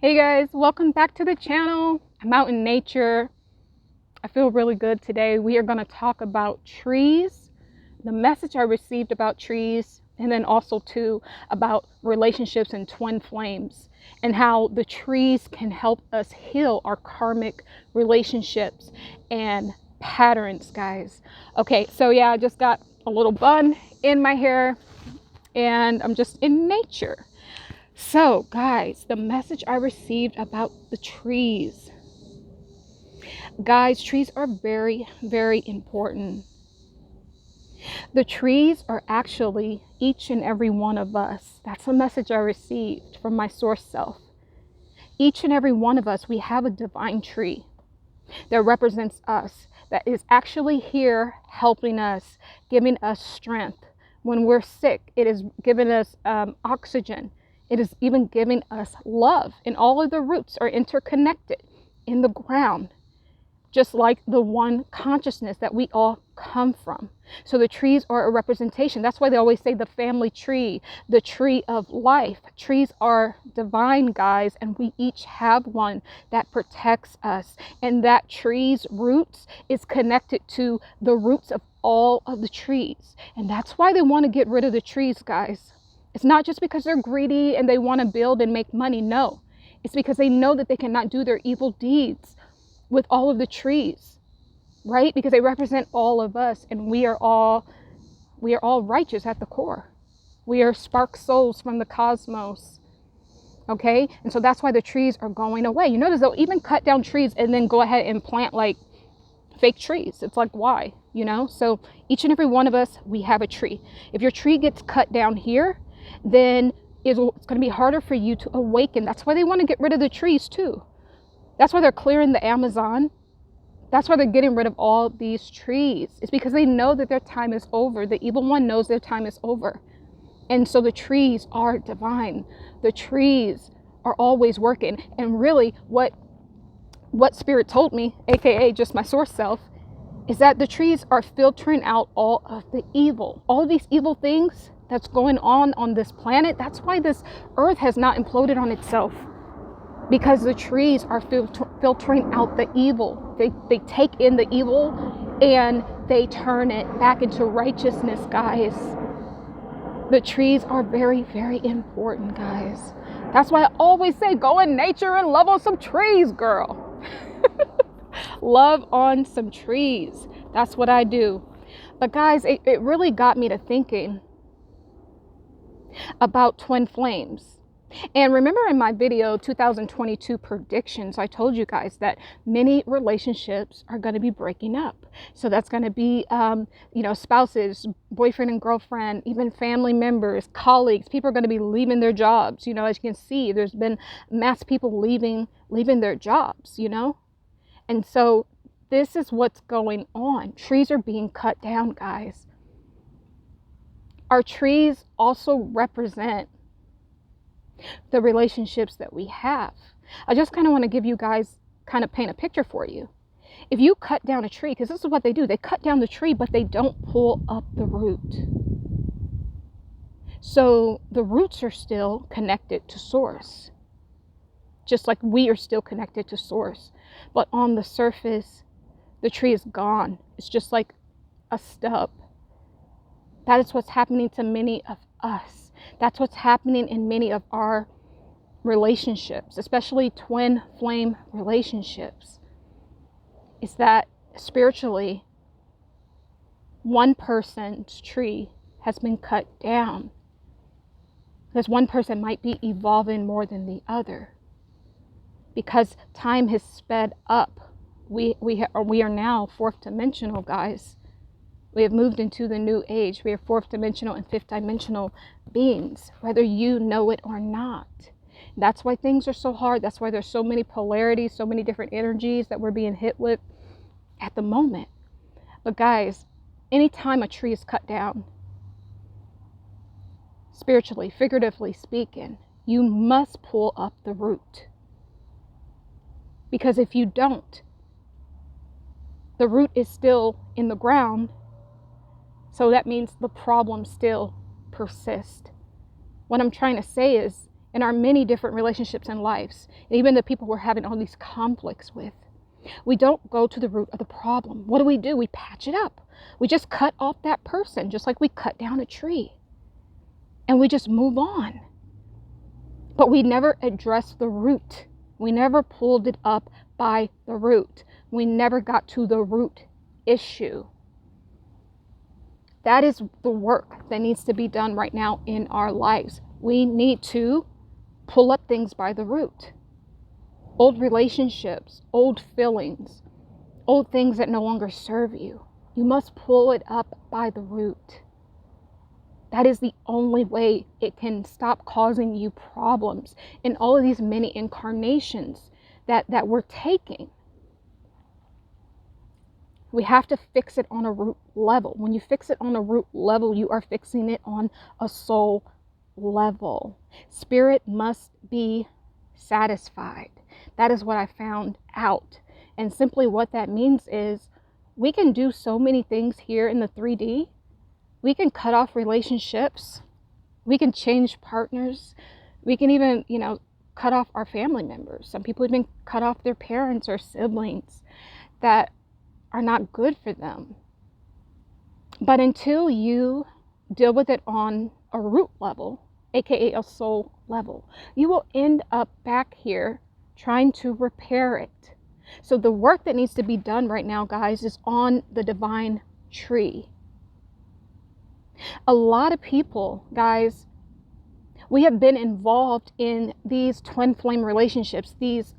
Hey guys, welcome back to the channel. I'm out in nature. I feel really good today. We are going to talk about trees, the message I received about trees, and then also too about relationships and twin flames and how the trees can help us heal our karmic relationships and patterns, guys. Okay, so yeah, I just got a little bun in my hair and I'm just in nature. So, guys, the message I received about the trees. Guys, trees are very, very important. The trees are actually each and every one of us. That's a message I received from my source self. Each and every one of us, we have a divine tree that represents us, that is actually here helping us, giving us strength. When we're sick, it is giving us oxygen. It is even giving us love. And all of the roots are interconnected in the ground, just like the one consciousness that we all come from. So the trees are a representation. That's why they always say the family tree, the tree of life. Trees are divine, guys, and we each have one that protects us. And that tree's roots is connected to the roots of all of the trees. And that's why they want to get rid of the trees, guys. It's not just because they're greedy and they want to build and make money. No, it's because they know that they cannot do their evil deeds with all of the trees, right? Because they represent all of us, and we are all righteous at the core. We are spark souls from the cosmos. Okay, and so that's why the trees are going away. You notice they'll even cut down trees and then go ahead and plant like fake trees. It's like, why? So each and every one of us, we have a tree. If your tree gets cut down here, then it's going to be harder for you to awaken. That's why they want to get rid of the trees too. That's why they're clearing the Amazon. That's why they're getting rid of all these trees. It's because they know that their time is over. The evil one knows their time is over. And so the trees are divine. The trees are always working. And really what Spirit told me, aka just my source self, is that the trees are filtering out all of the evil. All of these evil things that's going on this planet. That's why this earth has not imploded on itself. Because the trees are filtering out the evil. They take in the evil and they turn it back into righteousness, guys. The trees are very, very important, guys. That's why I always say, go in nature and love on some trees, girl. Love on some trees. That's what I do. But guys, it really got me to thinking about twin flames. And remember in my video 2022 predictions, I told you guys that many relationships are going to be breaking up. So that's going to be spouses, boyfriend and girlfriend, even family members, colleagues. People are going to be leaving their jobs. As you can see, there's been mass people leaving their jobs. And so this is what's going on. Trees are being cut down, guys. Our trees also represent the relationships that we have. I just kind of want to give you guys, kind of paint a picture for you. If you cut down a tree, because this is what they do, they cut down the tree, but they don't pull up the root. So the roots are still connected to source, just like we are still connected to source. But on the surface, the tree is gone. It's just like a stub. That is what's happening to many of us. That's what's happening in many of our relationships, especially twin flame relationships. Is that spiritually, one person's tree has been cut down because one person might be evolving more than the other. Because time has sped up. We are now fourth dimensional, guys. We have moved into the new age. We are fourth dimensional and fifth dimensional beings, whether you know it or not. That's why things are so hard. That's why there's so many polarities, so many different energies that we're being hit with at the moment. But guys, anytime a tree is cut down, spiritually, figuratively speaking, you must pull up the root. Because if you don't, the root is still in the ground. So that means the problem still persists. What I'm trying to say is, in our many different relationships and lives, and even the people we're having all these conflicts with. We don't go to the root of the problem. What do? We patch it up. We just cut off that person, just like we cut down a tree. And we just move on. But we never addressed the root. We never pulled it up by the root. We never got to the root issue. That is the work that needs to be done right now in our lives. We need to pull up things by the root. Old relationships, old feelings, old things that no longer serve you. You must pull it up by the root. That is the only way it can stop causing you problems in all of these many incarnations that we're taking. We have to fix it on a root level. When you fix it on a root level, you are fixing it on a soul level. Spirit must be satisfied. That is what I found out. And simply what that means is we can do so many things here in the 3D. We can cut off relationships. We can change partners. We can even, cut off our family members. Some people even cut off their parents or siblings that are not good for them. But until you deal with it on a root level, aka a soul level, you will end up back here trying to repair it. So the work that needs to be done right now, guys, is on the divine tree. A lot of people, guys, we have been involved in these twin flame relationships, these,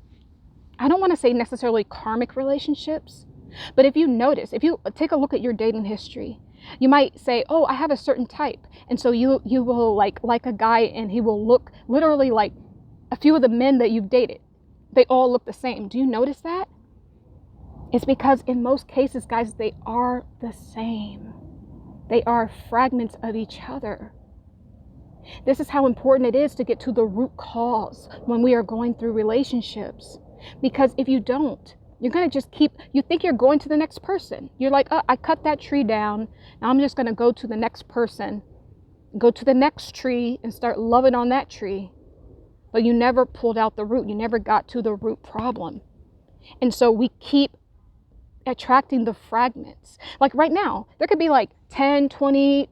I don't want to say necessarily karmic relationships, but if you notice, if you take a look at your dating history, you might say, oh, I have a certain type. And so you will like a guy, and he will look literally like a few of the men that you've dated. They all look the same. Do you notice that? It's because in most cases, guys, they are the same. They are fragments of each other. This is how important it is to get to the root cause when we are going through relationships. Because if you don't, you're going to just you think you're going to the next person. You're like, oh, I cut that tree down. Now I'm just going to go to the next person, go to the next tree and start loving on that tree. But you never pulled out the root. You never got to the root problem. And so we keep attracting the fragments. Like right now, there could be like 10, 20,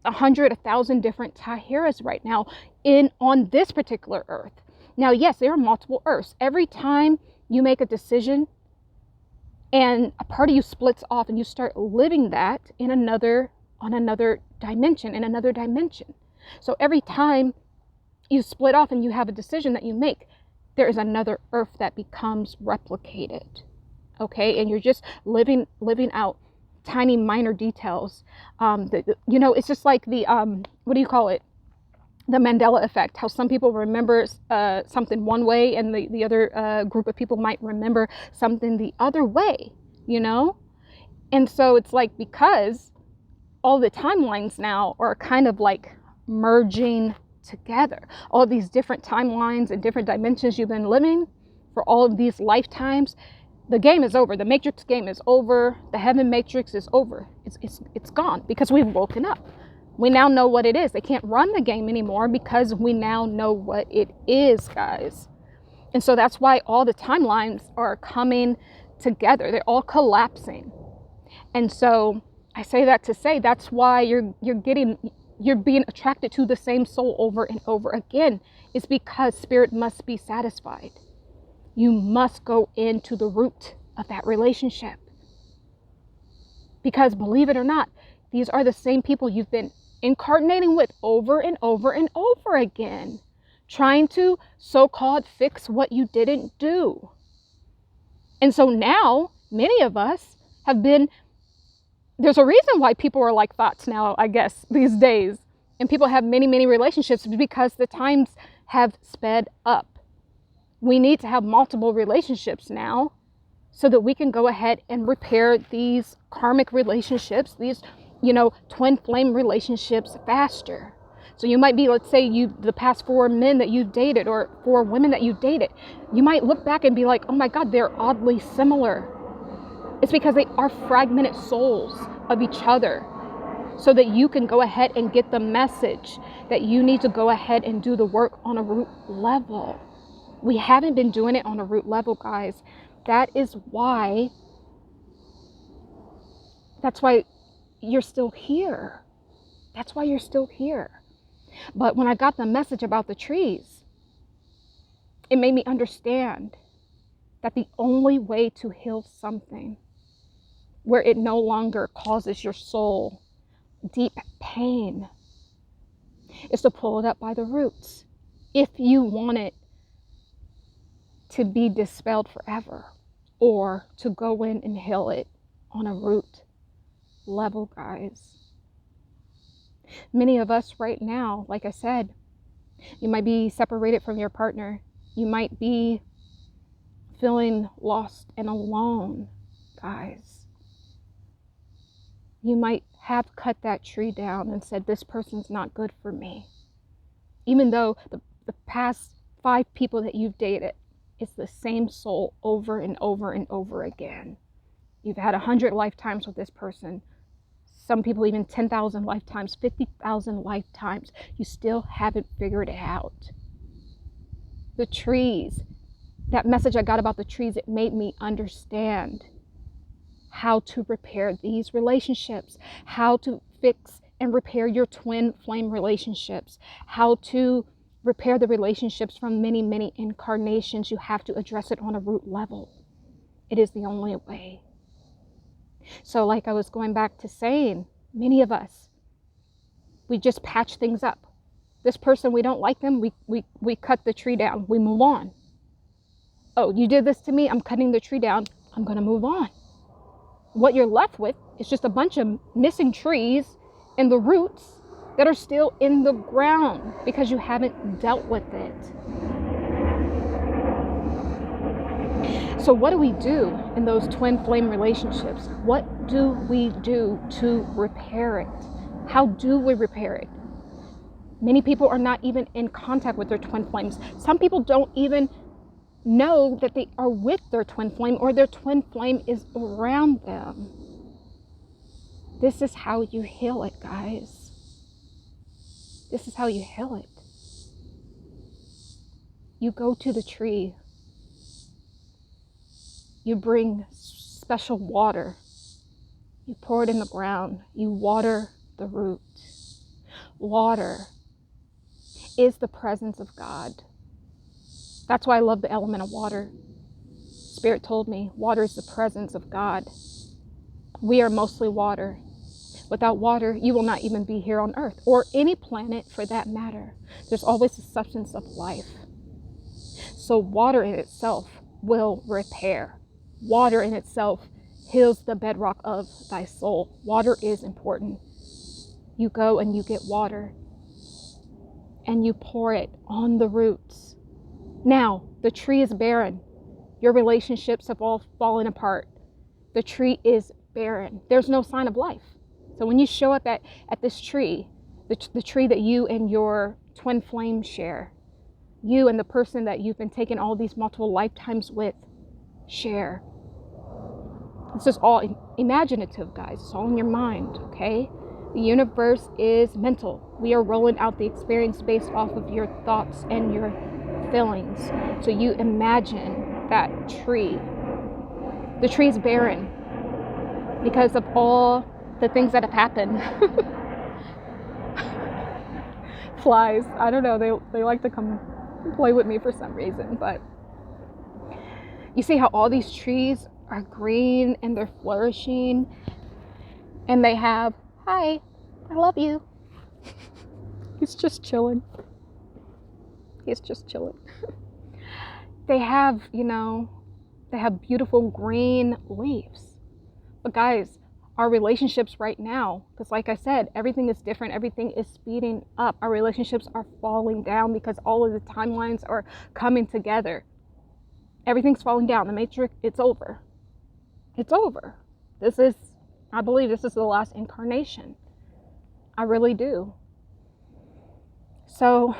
100, 1,000 different Tahirahs right now on this particular earth. Now, yes, there are multiple earths. Every time you make a decision and a part of you splits off and you start living that on another dimension, in another dimension. So every time you split off and you have a decision that you make, there is another earth that becomes replicated. Okay, and you're just living out tiny minor details. It's just like the what do you call it? The Mandela effect. How some people remember something one way, and the other group of people might remember something the other way. And so it's like, because all the timelines now are kind of like merging together. All these different timelines and different dimensions you've been living for all of these lifetimes. The game is over. The Matrix game is over. The Heaven Matrix is over. It's gone because we've woken up. We now know what it is. They can't run the game anymore because we now know what it is, guys. And so that's why all the timelines are coming together. They're all collapsing. And so I say that to say that's why you're being attracted to the same soul over and over again. It's because spirit must be satisfied. You must go into the root of that relationship. Because believe it or not, these are the same people you've been incarnating with over and over and over again, trying to so-called fix what you didn't do. And so now, many of us there's a reason why people are like thoughts now, I guess, these days. And people have many, many relationships because the times have sped up. We need to have multiple relationships now so that we can go ahead and repair these karmic relationships, these, twin flame relationships faster. So you might be, let's say the past 4 men that you dated or 4 women that you dated, you might look back and be like, oh my God, they're oddly similar. It's because they are fragmented souls of each other. so that you can go ahead and get the message that you need to go ahead and do the work on a root level. We haven't been doing it on a root level, guys. That's why you're still here. That's why you're still here. But when I got the message about the trees, it made me understand that the only way to heal something where it no longer causes your soul deep pain is to pull it up by the roots. If you want it to be dispelled forever, or to go in and heal it on a root level, guys. Many of us right now, like I said, you might be separated from your partner. You might be feeling lost and alone, guys. You might have cut that tree down and said, this person's not good for me. Even though the past 5 people that you've dated, it's the same soul over and over and over again. You've had 100 lifetimes with this person. Some people even 10,000 lifetimes, 50,000 lifetimes. You still haven't figured it out. The trees, that message I got about the trees, it made me understand how to repair these relationships, how to fix and repair your twin flame relationships, how to repair the relationships from many, many incarnations. You have to address it on a root level. It is the only way. So like I was going back to saying, many of us, we just patch things up. This person, we don't like them, we cut the tree down, we move on. Oh, you did this to me, I'm cutting the tree down, I'm gonna move on. What you're left with is just a bunch of missing trees and the roots that are still in the ground because you haven't dealt with it. So what do we do in those twin flame relationships? What do we do to repair it? How do we repair it? Many people are not even in contact with their twin flames. Some people don't even know that they are with their twin flame, or their twin flame is around them. This is how you heal it, guys. This is how you heal it. You go to the tree. You bring special water. You pour it in the ground. You water the root. Water is the presence of God. That's why I love the element of water. Spirit told me water is the presence of God. We are mostly water. Without water, you will not even be here on earth, or any planet for that matter. There's always a substance of life. So water in itself will repair. Water in itself heals the bedrock of thy soul. Water is important. You go and you get water and you pour it on the roots. Now, the tree is barren. Your relationships have all fallen apart. The tree is barren. There's no sign of life. So when you show up at this tree, the tree that you and your twin flame share, you and the person that you've been taking all these multiple lifetimes with share. This is all imaginative, guys. It's all in your mind, okay? The universe is mental. We are rolling out the experience based off of your thoughts and your feelings. So you imagine that tree. The tree is barren because of all the things that have happened. Flies, I don't know, they like to come play with me for some reason, but you see how all these trees are green and they're flourishing and they have, hi, I love you. He's just chilling. He's just chilling. They have, they have beautiful green leaves. But guys, our relationships right now, because like I said, everything is different. Everything is speeding up. Our relationships are falling down because all of the timelines are coming together. Everything's falling down. The matrix, it's over. It's over. I believe this is the last incarnation. I really do. So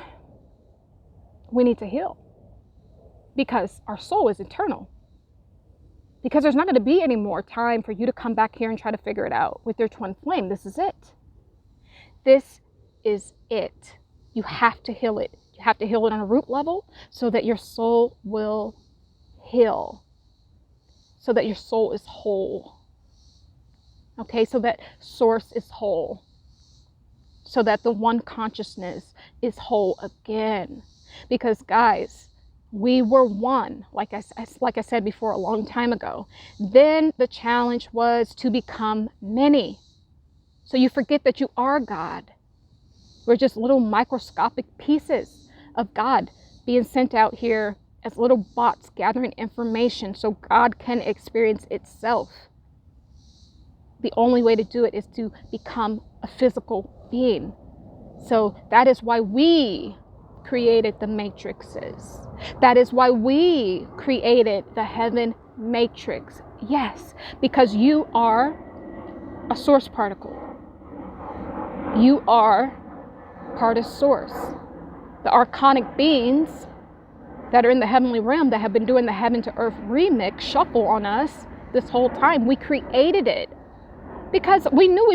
we need to heal because our soul is eternal. Because there's not going to be any more time for you to come back here and try to figure it out with your twin flame. This is it. This is it. You have to heal it. You have to heal it on a root level so that your soul will heal, so that your soul is whole. Okay, so that source is whole, so that the one consciousness is whole again. Because guys, we were one, like I said before, a long time ago. Then the challenge was to become many. So you forget that you are God. We're just little microscopic pieces of God being sent out here as little bots gathering information so God can experience itself. The only way to do it is to become a physical being. So that is why we created the matrices. That is why we created the heaven matrix. Yes, because you are a source particle. You are part of source. The archonic beings that are in the heavenly realm that have been doing the heaven to earth remix shuffle on us this whole time, we created it because we knew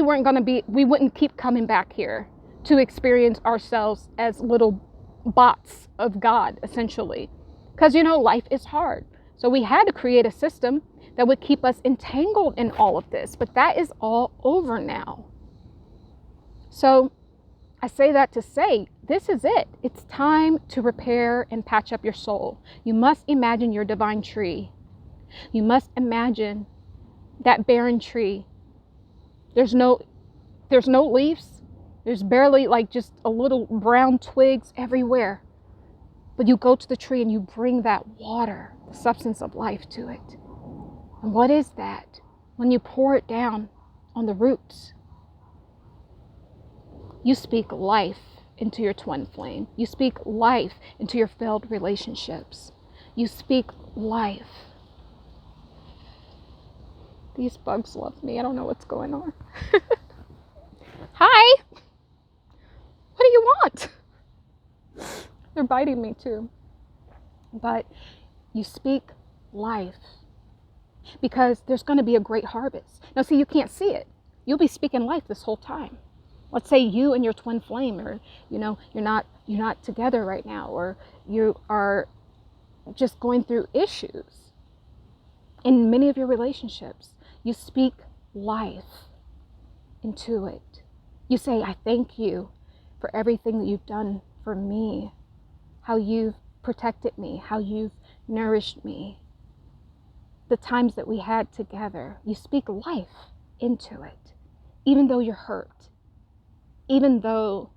we wouldn't keep coming back here to experience ourselves as little bots of God, essentially. Because, life is hard. So we had to create a system that would keep us entangled in all of this. But that is all over now. So I say that to say, this is it. It's time to repair and patch up your soul. You must imagine your divine tree. You must imagine that barren tree. There's no leaves. There's barely just a little brown twigs everywhere. But you go to the tree and you bring that water, the substance of life, to it. And what is that? When you pour it down on the roots, you speak life into your twin flame. You speak life into your failed relationships. You speak life. These bugs love me. I don't know what's going on. Hi. What do you want? They're biting me too. But you speak life because there's going to be a great harvest. Now, see, you can't see it. You'll be speaking life this whole time. Let's say you and your twin flame, or you're not together right now, or you are just going through issues in many of your relationships. You speak life into it. You say, I thank you for everything that you've done for me, how you've protected me, how you've nourished me, the times that we had together. You speak life into it, even though you're hurt, even though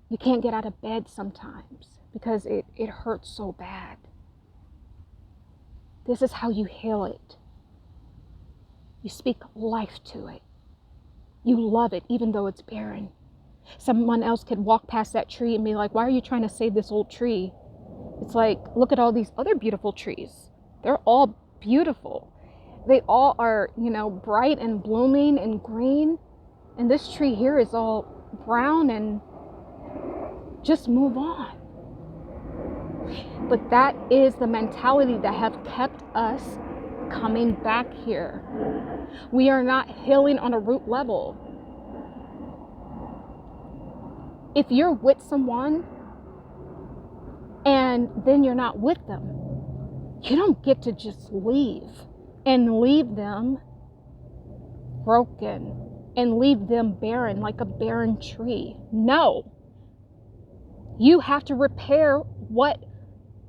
you can't get out of bed sometimes because it hurts so bad. This is how you heal it. You speak life to it. You love it, even though it's barren. Someone else could walk past that tree and be like, why are you trying to save this old tree? It's like, look at all these other beautiful trees. They're all beautiful. They all are, bright and blooming and green. And this tree here is all brown, and just move on. But that is the mentality that have kept us coming back here. We are not healing on a root level. If you're with someone and then you're not with them, you don't get to just leave and leave them broken and leave them barren like a barren tree. No. You have to repair what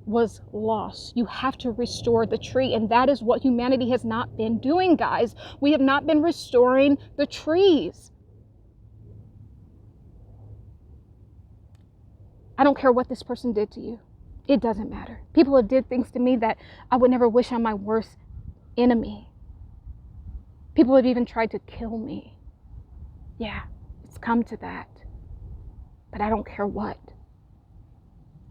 was lost. You have to restore the tree. And that is what humanity has not been doing, guys. We have not been restoring the trees. I don't care what this person did to you. It doesn't matter. People have did things to me that I would never wish on my worst enemy. People have even tried to kill me. Yeah, it's come to that. But I don't care what.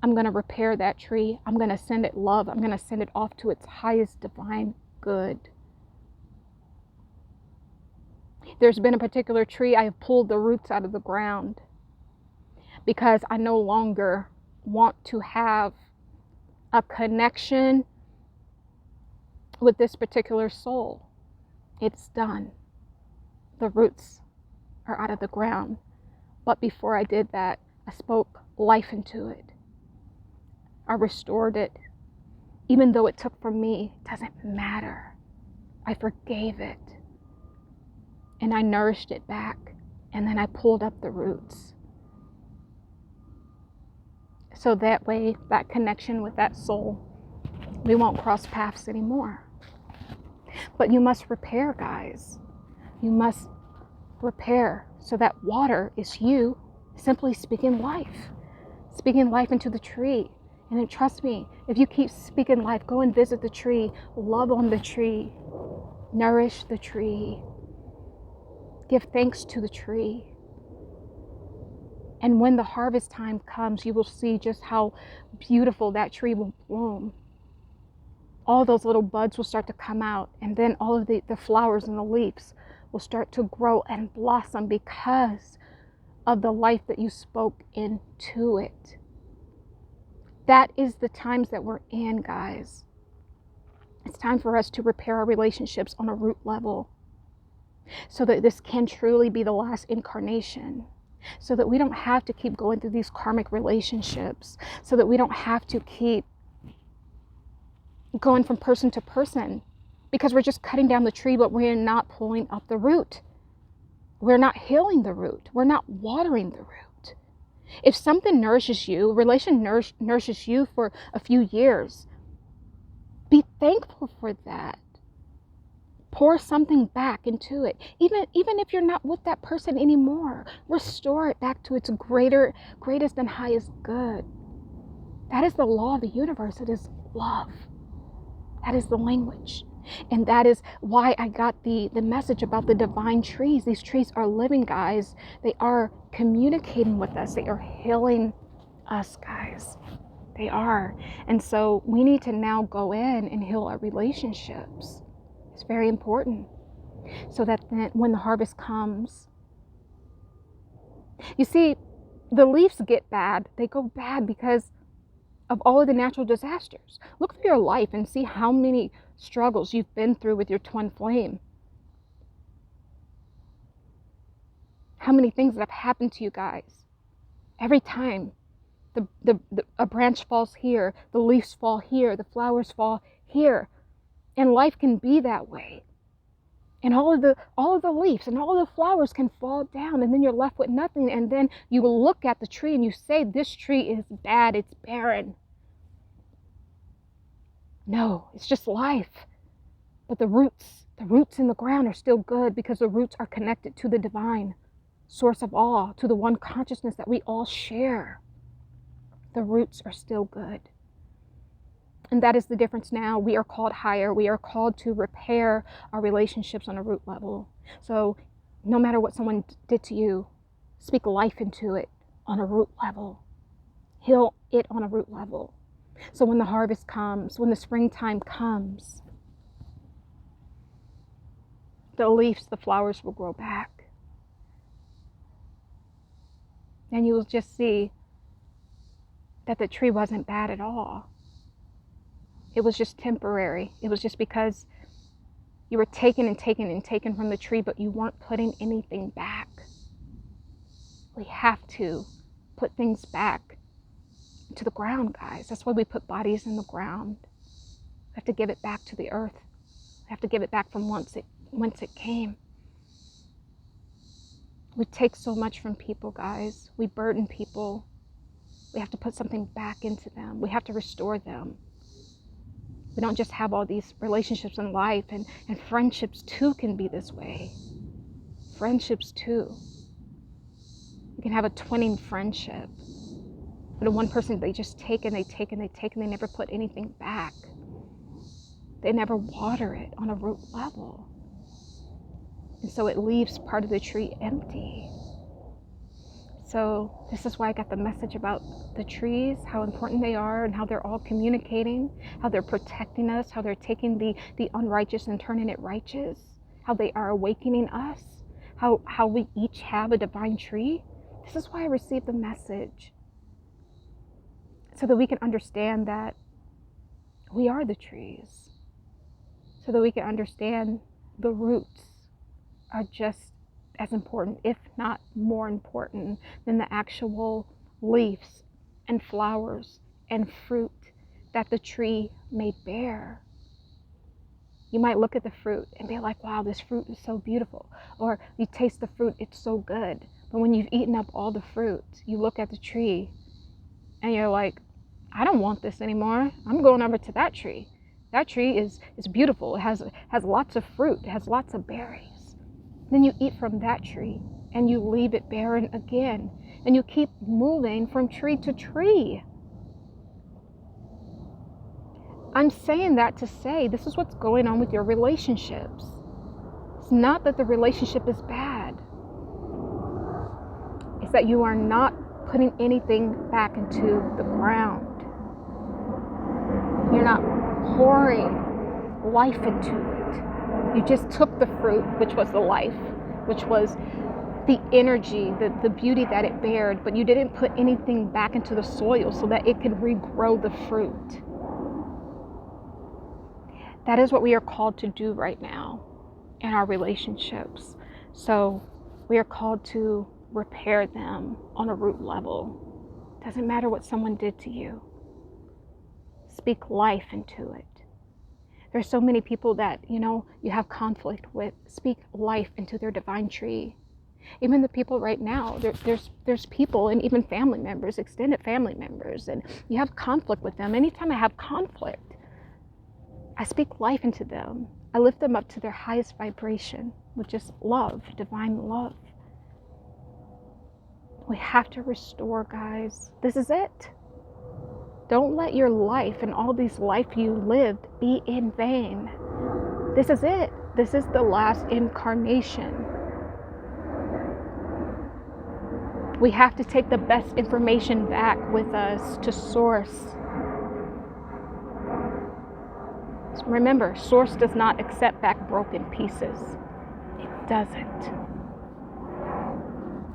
I'm going to repair that tree. I'm going to send it love. I'm going to send it off to its highest divine good. There's been a particular tree I have pulled the roots out of the ground because I no longer want to have a connection with this particular soul. It's done. The roots are out of the ground. But before I did that, I spoke life into it. I restored it. Even though it took from me, it doesn't matter. I forgave it. And I nourished it back. And then I pulled up the roots. So that way, that connection with that soul, we won't cross paths anymore. But you must repair, guys. You must repair. So that water is you simply speaking life. Speaking life into the tree. And then trust me, if you keep speaking life, go and visit the tree. Love on the tree. Nourish the tree. Give thanks to the tree. And when the harvest time comes, you will see just how beautiful that tree will bloom. All those little buds will start to come out, and then all of the flowers and the leaves will start to grow and blossom because of the life that you spoke into it. That is the times that we're in, guys. It's time for us to repair our relationships on a root level so that this can truly be the last incarnation. So that we don't have to keep going through these karmic relationships, so that we don't have to keep going from person to person, because we're just cutting down the tree, but we're not pulling up the root. We're not healing the root. We're not watering the root. If something nourishes you, relation nourishes you for a few years, be thankful for that. Pour something back into it. Even if you're not with that person anymore, restore it back to its greatest and highest good. That is the law of the universe. It is love. That is the language. And that is why I got the message about the divine trees. These trees are living, guys. They are communicating with us. They are healing us, guys. They are. And so we need to now go in and heal our relationships. It's very important, so that then when the harvest comes, you see, the leaves get bad. They go bad because of all of the natural disasters. Look through your life and see how many struggles you've been through with your twin flame. How many things that have happened to you guys. Every time a branch falls here, the leaves fall here, the flowers fall here. And life can be that way. And all of the leaves and all of the flowers can fall down, and then you're left with nothing. And then you will look at the tree and you say, this tree is bad, it's barren. No, it's just life. But the roots in the ground are still good, because the roots are connected to the divine source of all, to the one consciousness that we all share. The roots are still good. And that is the difference now. We are called higher. We are called to repair our relationships on a root level. So no matter what someone did to you, speak life into it on a root level. Heal it on a root level. So when the harvest comes, when the springtime comes, the leaves, the flowers will grow back. And you will just see that the tree wasn't bad at all. It was just temporary. It was just because you were taken and taken and taken from the tree, but you weren't putting anything back. We have to put things back to the ground, guys. That's why we put bodies in the ground. We have to give it back to the earth. We have to give it back from whence it came. We take so much from people, guys. We burden people. We have to put something back into them. We have to restore them. We don't just have all these relationships in life, and friendships too can be this way. Friendships too. You can have a twinning friendship. But one person, they just take and they take and they take, and they never put anything back. They never water it on a root level. And so it leaves part of the tree empty. So this is why I got the message about the trees, how important they are, and how they're all communicating, how they're protecting us, how they're taking the unrighteous and turning it righteous, how they are awakening us, how we each have a divine tree. This is why I received the message, so that we can understand that we are the trees, so that we can understand the roots are just as important, if not more important, than the actual leaves and flowers and fruit that the tree may bear. You might look at the fruit and be like, wow, this fruit is so beautiful. Or you taste the fruit, it's so good. But when you've eaten up all the fruit, you look at the tree and you're like, I don't want this anymore. I'm going over to that tree. That tree is beautiful. It has lots of fruit. It has lots of berries. Then you eat from that tree and you leave it barren again. And you keep moving from tree to tree. I'm saying that to say this is what's going on with your relationships. It's not that the relationship is bad. It's that you are not putting anything back into the ground. You're not pouring life into it. You just took the fruit, which was the life, which was the energy, the beauty that it bared, but you didn't put anything back into the soil so that it could regrow the fruit. That is what we are called to do right now in our relationships. So we are called to repair them on a root level. Doesn't matter what someone did to you. Speak life into it. There's so many people that, you have conflict with. Speak life into their divine tree. Even the people right now, there's people and even family members, extended family members, and you have conflict with them. Anytime I have conflict, I speak life into them. I lift them up to their highest vibration, which is love, divine love. We have to restore, guys. This is it. Don't let your life and all these life you lived be in vain. This is it. This is the last incarnation. We have to take the best information back with us to source. Remember, source does not accept back broken pieces. It doesn't.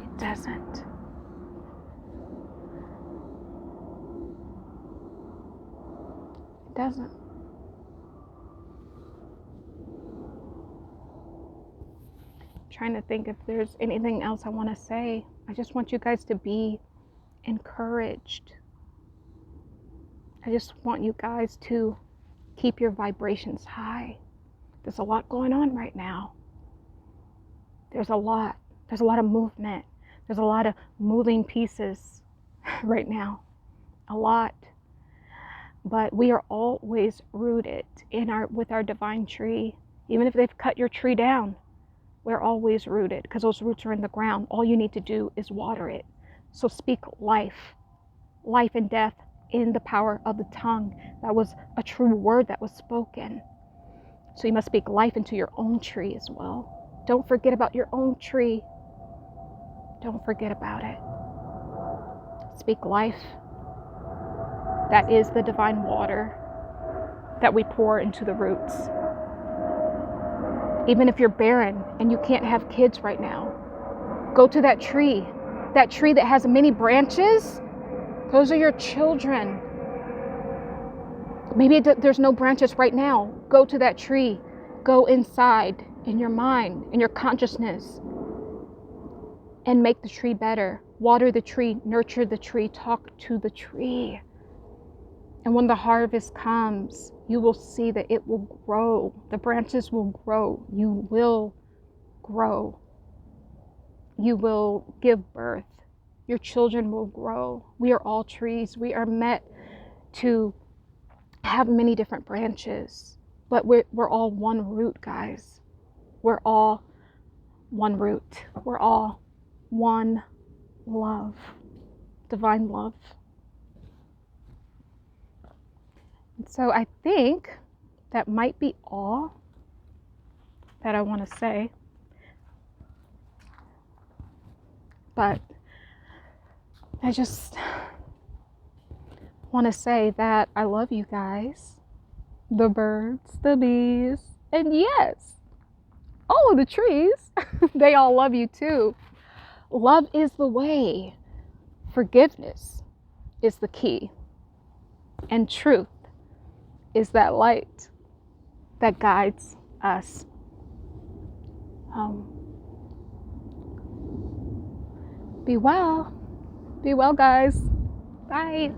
It doesn't. It doesn't. I'm trying to think if there's anything else I want to say. I just want you guys to be encouraged. I just want you guys to keep your vibrations high. There's a lot going on right now. There's a lot of movement. There's a lot of moving pieces right now. A lot. But we are always rooted with our divine tree. Even if they've cut your tree down, we're always rooted because those roots are in the ground. All you need to do is water it. So speak life. Life and death in the power of the tongue. That was a true word that was spoken. So you must speak life into your own tree as well. Don't forget about your own tree. Don't forget about it. Speak life. That is the divine water that we pour into the roots. Even if you're barren and you can't have kids right now, go to that tree that has many branches. Those are your children. Maybe there's no branches right now. Go to that tree. Go inside in your mind, in your consciousness, and make the tree better. Water the tree, nurture the tree, talk to the tree. And when the harvest comes, you will see that it will grow. The branches will grow. You will grow. You will give birth. Your children will grow. We are all trees. We are meant to have many different branches, but we're all one root, guys. We're all one root. We're all one love, divine love. And so I think that might be all that I want to say. But I just want to say that I love you guys, the birds, the bees, and yes, all of the trees. They all love you too. Love is the way. Forgiveness is the key. And truth is that light that guides us home. Be well. Be well, guys. Bye.